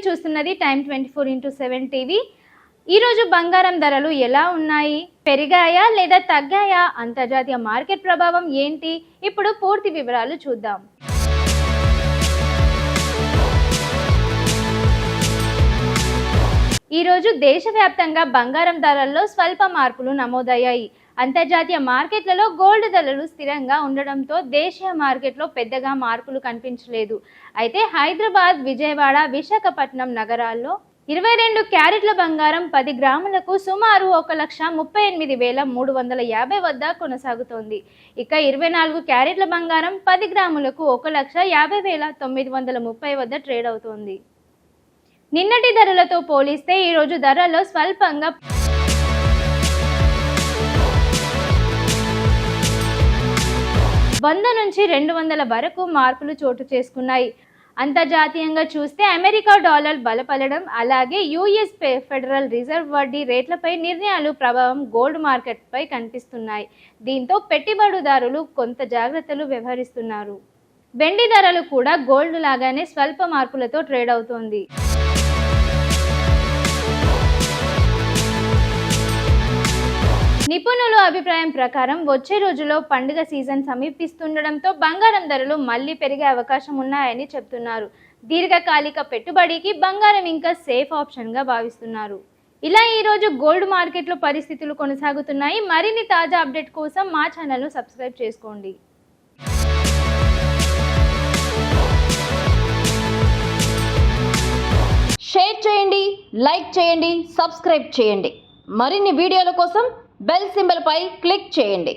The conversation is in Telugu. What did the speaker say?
చూస్తున్నది టైమ్ 24x7 టీవీ. ఈరోజు బంగారం ధరలు ఎలా ఉన్నాయి, పెరిగాయా లేదా తగ్గాయా, అంతర్జాతీయ మార్కెట్ ప్రభావం ఏంటి, ఇప్పుడు పూర్తి వివరాలు చూద్దాం. ఈరోజు దేశవ్యాప్తంగా బంగారం ధరల్లో స్వల్ప మార్పులు నమోదయ్యాయి. అంతర్జాతీయ మార్కెట్లలో గోల్డ్ ధరలు స్థిరంగా ఉండడంతో దేశీయ మార్కెట్లో పెద్దగా మార్పులు కనిపించలేదు. అయితే హైదరాబాద్, విజయవాడ, విశాఖపట్నం నగరాల్లో 22 క్యారెట్ల బంగారం 10 గ్రాములకు సుమారు 1,38,350 వద్ద కొనసాగుతోంది. ఇక 24 క్యారెట్ల బంగారం 10 గ్రాములకు 1,50,930 వద్ద ట్రేడ్ అవుతోంది. నిన్నటి ధరలతో పోలిస్తే ఈరోజు ధరల్లో స్వల్పంగా 100 నుంచి 200 వరకు మార్పులు చోటు చేసుకున్నాయి. అంతర్జాతీయంగా చూస్తే అమెరికా డాలర్ బలపడడం, అలాగే యుఎస్ ఫెడరల్ రిజర్వ్ వడ్డీ రేట్లపై నిర్ణయాలు ప్రభావం గోల్డ్ మార్కెట్పై కనిపిస్తున్నాయి. దీంతో పెట్టుబడిదారులు కొంత జాగ్రత్తలు వ్యవహరిస్తున్నారు. వెండి ధరలు కూడా గోల్డ్ లాగానే స్వల్ప మార్పులతో ట్రేడ్ అవుతోంది. నిపుణుల అభిప్రాయం ప్రకారం వచ్చే రోజుల్లో పండుగ సీజన్ సమీపిస్తుండడంతో బంగారం ధరలు మళ్లీ పెరిగే అవకాశం ఉన్నాయని చెబుతున్నారు. దీర్ఘకాలిక పెట్టుబడికి బంగారం ఇంకా సేఫ్ ఆప్షన్గా భావిస్తున్నారు. ఇలా ఈరోజు గోల్డ్ మార్కెట్లో పరిస్థితులు కొనసాగుతున్నాయి. మరిన్ని తాజా అప్డేట్ కోసం మా ఛానల్ను సబ్స్క్రైబ్ చేసుకోండి. షేర్ చేయండి, లైక్ చేయండి, సబ్స్క్రైబ్ చేయండి. మరిన్ని వీడియోల కోసం బెల్ సింబల్ పై క్లిక్ చేయండి.